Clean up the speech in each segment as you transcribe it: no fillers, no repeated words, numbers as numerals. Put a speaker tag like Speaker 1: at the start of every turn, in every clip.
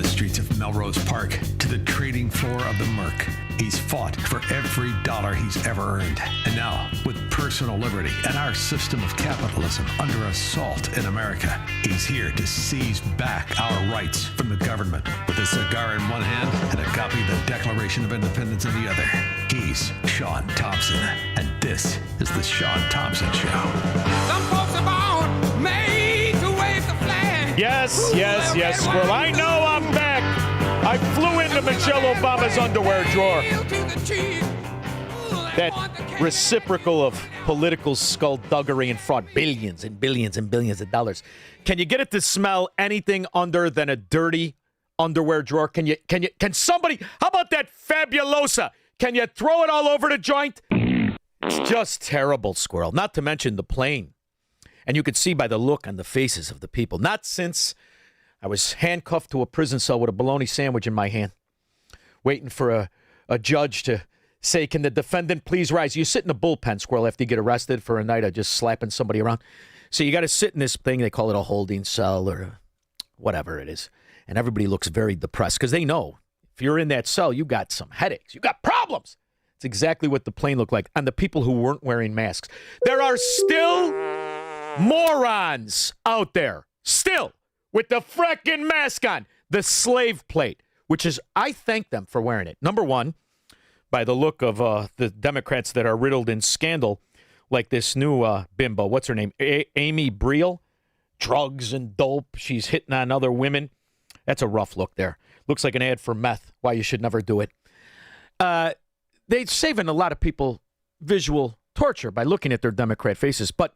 Speaker 1: the streets of Melrose Park to the trading floor of the Merc. He's fought for every dollar he's ever earned. And now, with personal liberty and our system of capitalism under assault in America, he's here to seize back our rights from the government. With a cigar in one hand and a copy of the Declaration of Independence in the other, he's Sean Thompson. And this is the Sean Thompson Show.
Speaker 2: Some folks are born made to wave the flag.
Speaker 3: Yes, Squirrel. I know I'm back. I flew into Michelle Obama's underwear drawer. That reciprocal of political skullduggery and fraud. Billions and billions and billions of dollars. Can you get it to smell anything other than a dirty underwear drawer? Can somebody, how about that Fabulosa? Can you throw it all over the joint? It's just terrible, Squirrel. Not to mention the plane. And you could see by the look on the faces of the people. Not since I was handcuffed to a prison cell with a bologna sandwich in my hand, waiting for a judge to say, can the defendant please rise? You sit in a bullpen, Squirrel, after you get arrested for a night of just slapping somebody around. So you got to sit in this thing. They call it a holding cell or whatever it is. And everybody looks very depressed because they know if you're in that cell, you got some headaches. You got problems. It's exactly what the plane looked like. And the people who weren't wearing masks. There are still morons out there, still, with the frickin' mask on, the slave plate, which is, I thank them for wearing it. Number one, by the look of the Democrats that are riddled in scandal, like this new bimbo, what's her name, Amy Briel, drugs and dope, she's hitting on other women. That's a rough look there. Looks like an ad for meth, why you should never do it. They're saving a lot of people visual torture by looking at their Democrat faces, but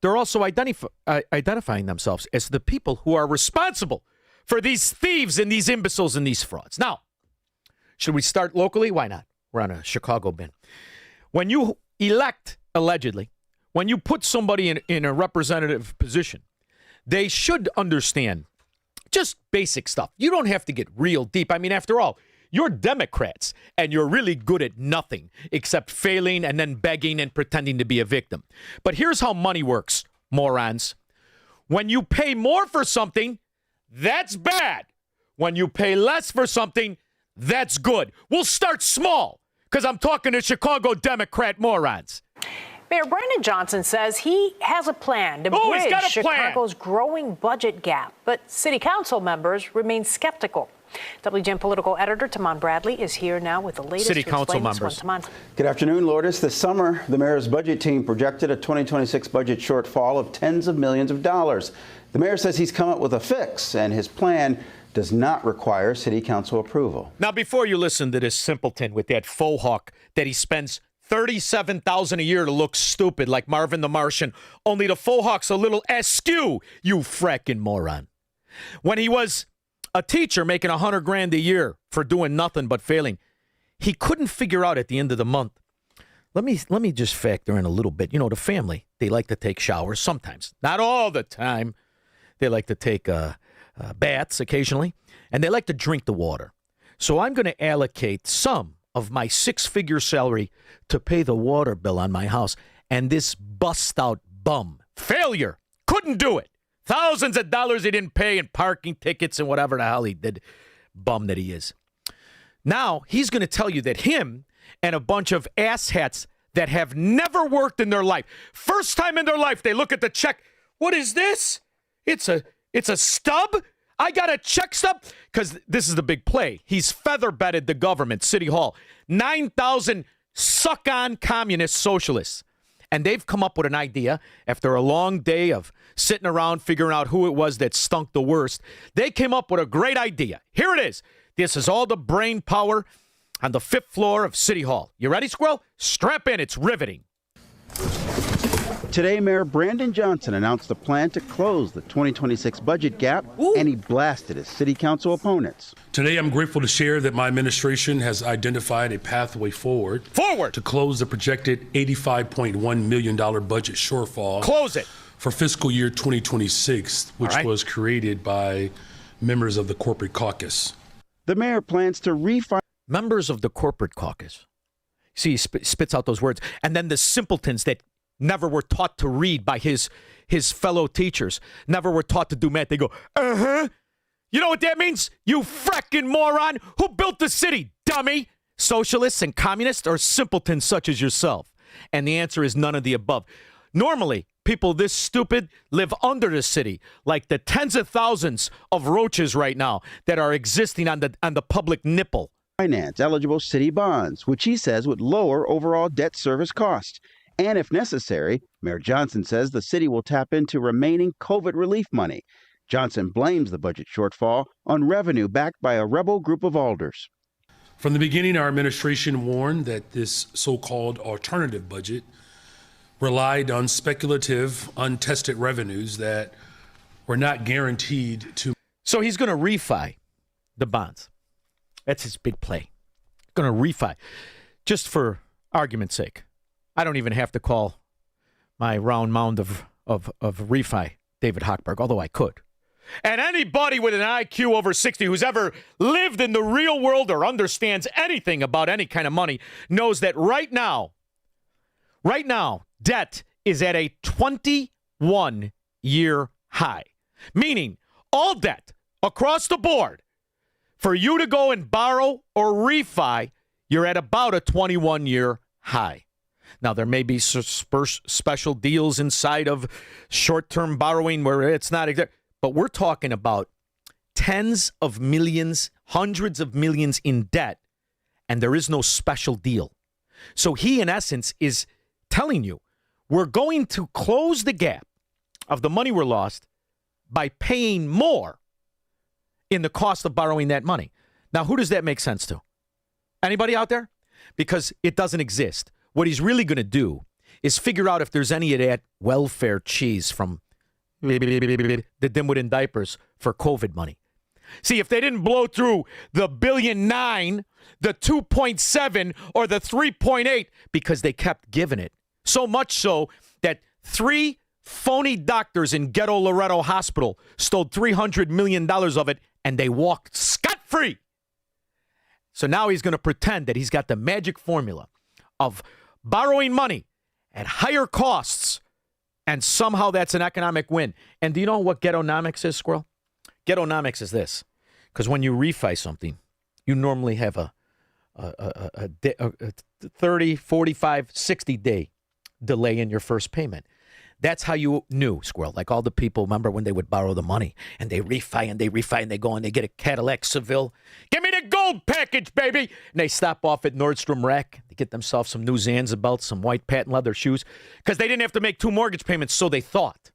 Speaker 3: they're also identifying themselves as the people who are responsible for these thieves and these imbeciles and these frauds. Now, should we start locally? Why not? We're on a Chicago bin. When you elect, allegedly, when you put somebody in a representative position, they should understand just basic stuff. You don't have to get real deep. I mean, after all, you're Democrats, and you're really good at nothing except failing and then begging and pretending to be a victim. But here's how money works, morons. When you pay more for something, that's bad. When you pay less for something, that's good. We'll start small, because I'm talking to Chicago Democrat morons.
Speaker 4: Mayor Brandon Johnson says he has a plan to bridge Chicago's growing budget gap, but city council members remain skeptical. WGN political editor Taman Bradley is here now with the latest.
Speaker 3: City council members.
Speaker 5: Good afternoon, Lourdes. This summer, the mayor's budget team projected a 2026 budget shortfall of tens of millions of dollars. The mayor says he's come up with a fix, and his plan does not require city council approval.
Speaker 3: Now, before you listen to this simpleton with that faux hawk that he spends $37,000 a year to look stupid like Marvin the Martian, only the faux hawk's a little askew, you frackin' moron. When he was a teacher making $100,000 a year for doing nothing but failing, he couldn't figure out at the end of the month. Let me just factor in a little bit. You know, the family, they like to take showers sometimes, not all the time. They like to take baths occasionally, and they like to drink the water. So I'm going to allocate some of my six-figure salary to pay the water bill on my house. And this bust-out bum, failure, couldn't do it. Thousands of dollars he didn't pay in parking tickets and whatever the hell he did. Bum that he is. Now, he's going to tell you that him and a bunch of asshats that have never worked in their life, first time in their life, they look at the check. What is this? It's a stub? I got a check stub? Because this is the big play. He's feather-bedded the government, City Hall. 9,000 suck-on communist socialists. And they've come up with an idea after a long day of sitting around figuring out who it was that stunk the worst. They came up with a great idea. Here it is. This is all the brain power on the 5th floor of City Hall. You ready, Squirrel? Strap in. It's riveting.
Speaker 5: Today, Mayor Brandon Johnson announced a plan to close the 2026 budget gap, and he blasted his city council opponents.
Speaker 6: Today, I'm grateful to share that my administration has identified a pathway forward to close the projected $85.1 million budget shortfall.
Speaker 3: Close it.
Speaker 6: For fiscal year 2026, which was created by members of the corporate caucus.
Speaker 5: The mayor plans to refund
Speaker 3: members of the corporate caucus. See, he spits out those words. And then the simpletons that never were taught to read by his fellow teachers, never were taught to do math. They go, You know what that means? You frickin' moron! Who built the city, dummy? Socialists and communists or simpletons such as yourself? And the answer is none of the above. Normally, people this stupid live under the city, like the tens of thousands of roaches right now that are existing on the public nipple.
Speaker 5: Finance eligible city bonds, which he says would lower overall debt service costs. And if necessary, Mayor Johnson says the city will tap into remaining COVID relief money. Johnson blames the budget shortfall on revenue backed by a rebel group of alders.
Speaker 6: From the beginning, our administration warned that this so-called alternative budget relied on speculative, untested revenues that were not guaranteed to.
Speaker 3: So he's going to refi the bonds. That's his big play. Going to refi. Just for argument's sake. I don't even have to call my round mound of refi David Hochberg, although I could. And anybody with an IQ over 60 who's ever lived in the real world or understands anything about any kind of money knows that right now, debt is at a 21-year high. Meaning, all debt across the board, for you to go and borrow or refi, you're at about a 21-year high. Now, there may be special deals inside of short-term borrowing where it's not exact, but we're talking about tens of millions, hundreds of millions in debt, and there is no special deal. So he, in essence, is telling you, we're going to close the gap of the money we're lost by paying more in the cost of borrowing that money. Now, who does that make sense to? Anybody out there? Because it doesn't exist. What he's really going to do is figure out if there's any of that welfare cheese from the dimwit in diapers for COVID money. See, if they didn't blow through the $1.9 billion, the 2.7, or the 3.8 because they kept giving it. So much so that 3 phony doctors in Ghetto Loretto Hospital stole $300 million of it, and they walked scot-free. So now he's going to pretend that he's got the magic formula of borrowing money at higher costs, and somehow that's an economic win. And do you know what Ghettonomics is, Squirrel? Ghettonomics is this. Because when you refi something, you normally have a 30, 45, 60-day delay in your first payment. That's how you knew, Squirrel. Like all the people, remember when they would borrow the money and they refi and they go and they get a Cadillac Seville. Give me the gold package, baby. And they stop off at Nordstrom Rack. They get themselves some new Zanza belts, some white patent leather shoes because they didn't have to make 2 mortgage payments, so they thought.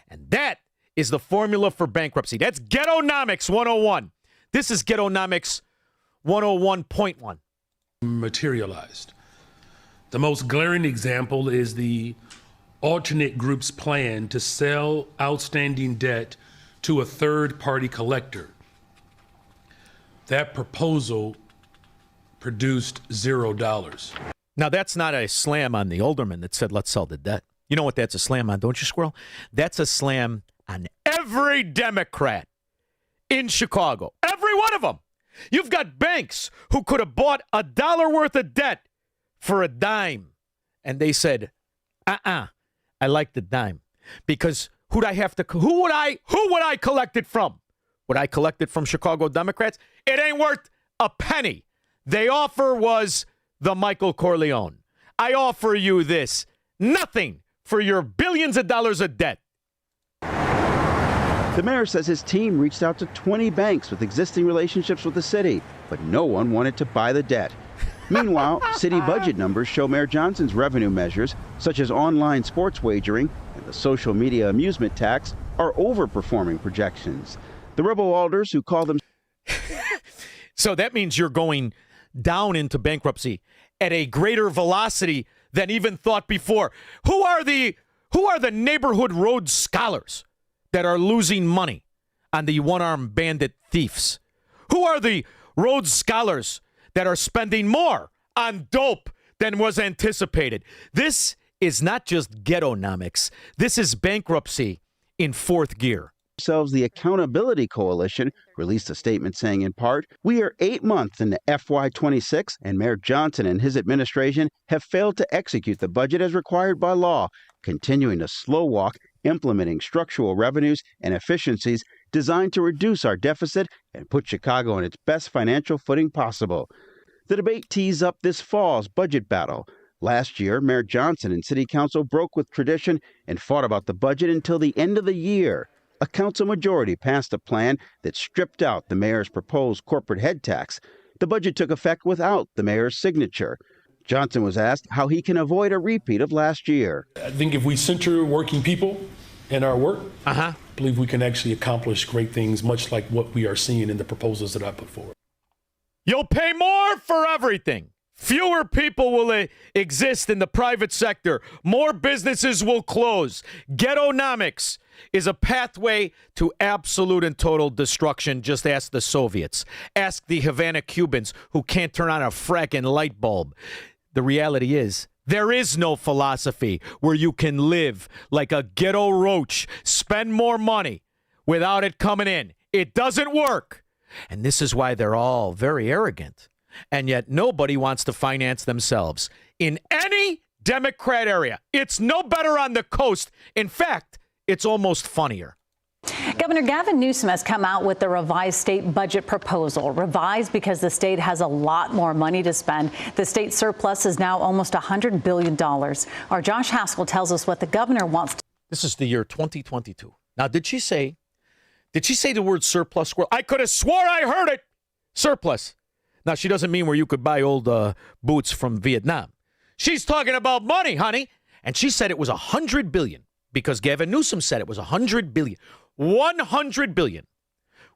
Speaker 3: And that is the formula for bankruptcy. That's Ghettonomics 101. This is Ghettonomics 101.1.
Speaker 6: Materialized. The most glaring example is the alternate group's plan to sell outstanding debt to a third-party collector. That proposal produced $0.
Speaker 3: Now, that's not a slam on the alderman that said, let's sell the debt. You know what that's a slam on, don't you, Squirrel? That's a slam on every Democrat in Chicago. Every one of them. You've got banks who could have bought $1 worth of debt for a dime. And they said, I like the dime. Because who would I collect it from? Would I collect it from Chicago Democrats? It ain't worth a penny. The offer was the Michael Corleone. I offer you this. Nothing for your billions of dollars of debt.
Speaker 5: The mayor says his team reached out to 20 banks with existing relationships with the city, but no one wanted to buy the debt. Meanwhile, city budget numbers show Mayor Johnson's revenue measures, such as online sports wagering and the social media amusement tax, are overperforming projections. The rebel alders who call them...
Speaker 3: So that means you're going down into bankruptcy at a greater velocity than even thought before. Who are the neighborhood road scholars that are losing money on the one-armed bandit thieves? Who are the road scholars that are spending more on dope than was anticipated? This is not just Ghettonomics. This is bankruptcy in 4th gear.
Speaker 5: The Accountability Coalition released a statement saying, in part, we are 8 months into FY26, and Mayor Johnson and his administration have failed to execute the budget as required by law, continuing to slow walk implementing structural revenues and efficiencies designed to reduce our deficit and put Chicago on its best financial footing possible. The debate tees up this fall's budget battle. Last year, Mayor Johnson and City Council broke with tradition and fought about the budget until the end of the year. A council majority passed a plan that stripped out the mayor's proposed corporate head tax. The budget took effect without the mayor's signature. Johnson was asked how he can avoid a repeat of last year.
Speaker 6: I think if we center working people in our work, I believe we can actually accomplish great things, much like what we are seeing in the proposals that I put forward.
Speaker 3: You'll pay more for everything. Fewer people will exist in the private sector. More businesses will close. Ghettonomics is a pathway to absolute and total destruction. Just ask the Soviets. Ask the Havana Cubans who can't turn on a fracking light bulb. The reality is, there is no philosophy where you can live like a ghetto roach, spend more money without it coming in. It doesn't work. And this is why they're all very arrogant. And yet nobody wants to finance themselves. In any Democrat area, it's no better on the coast. In fact, it's almost funnier.
Speaker 7: Governor Gavin Newsom has come out with the revised state budget proposal. Revised because the state has a lot more money to spend. The state surplus is now almost $100 billion. Our Josh Haskell tells us what the governor wants to.
Speaker 3: This is the year 2022. Now, did she say the word surplus? Well, I could have swore I heard it. Surplus. Now, she doesn't mean where you could buy old boots from Vietnam. She's talking about money, honey. And she said it was $100 billion because Gavin Newsom said it was $100 billion. $100 billion,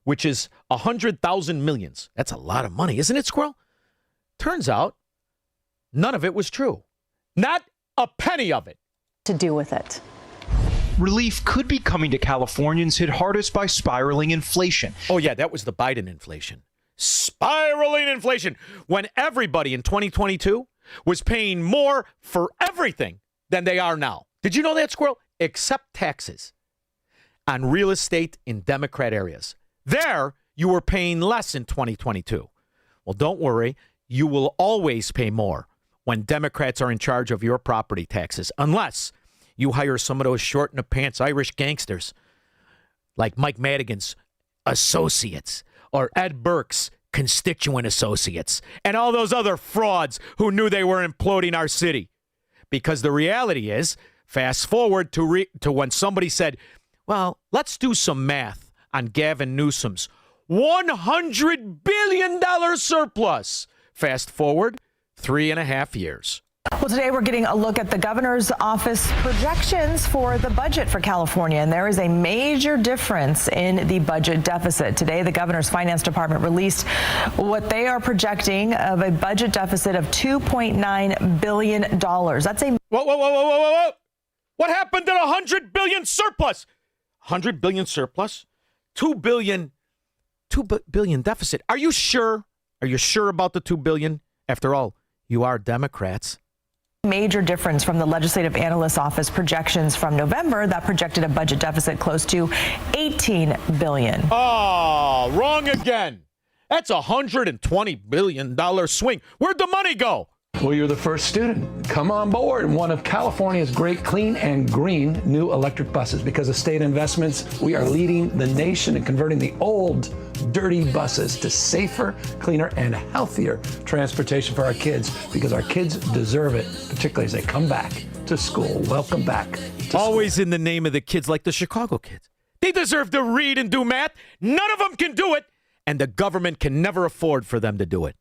Speaker 3: which is 100,000 millions. That's a lot of money, isn't it, Squirrel? Turns out none of it was true. Not a penny of it.
Speaker 7: To do with it.
Speaker 8: Relief could be coming to Californians hit hardest by spiraling inflation.
Speaker 3: Oh, yeah, that was the Biden inflation. Spiraling inflation. When everybody in 2022 was paying more for everything than they are now. Did you know that, Squirrel? Except taxes on real estate in Democrat areas. There, you were paying less in 2022. Well, don't worry. You will always pay more when Democrats are in charge of your property taxes, unless you hire some of those short-in-the-pants Irish gangsters like Mike Madigan's associates or Ed Burke's constituent associates and all those other frauds who knew they were imploding our city. Because the reality is, fast forward to when somebody said, well, let's do some math on Gavin Newsom's $100 billion surplus. Fast forward 3.5 years.
Speaker 9: Well, today we're getting a look at the governor's office projections for the budget for California, and there is a major difference in the budget deficit. Today, the governor's finance department released what they are projecting of a budget deficit of $2.9 billion. That's a...
Speaker 3: Whoa. What happened to the $100 billion surplus? $100 billion surplus? $2 billion deficit. Are you sure? Are you sure about the $2 billion? After all, you are Democrats.
Speaker 9: Major difference from the legislative analyst's office projections from November that projected a budget deficit close to $18 billion.
Speaker 3: Oh, wrong again. That's a $120 billion swing. Where'd the money go?
Speaker 10: Well, you're the first student. Come on board in one of California's great clean and green new electric buses. Because of state investments, we are leading the nation in converting the old, dirty buses to safer, cleaner, and healthier transportation for our kids. Because our kids deserve it, particularly as they come back to school. Welcome back to
Speaker 3: Always
Speaker 10: school.
Speaker 3: In the name of the kids, like the Chicago kids. They deserve to read and do math. None of them can do it. And the government can never afford for them to do it.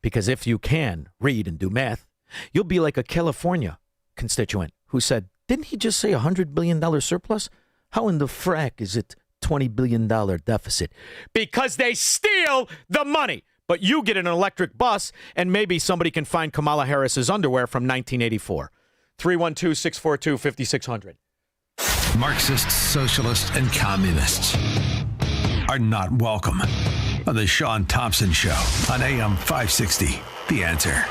Speaker 3: Because if you can read and do math, you'll be like a California constituent who said, didn't he just say $100 billion surplus? How in the frack is it $20 billion deficit? Because they steal the money. But you get an electric bus, and maybe somebody can find Kamala Harris's underwear from 1984. 312-642-5600.
Speaker 1: Marxists, socialists, and communists are not welcome on the Sean Thompson Show on AM 560. The Answer.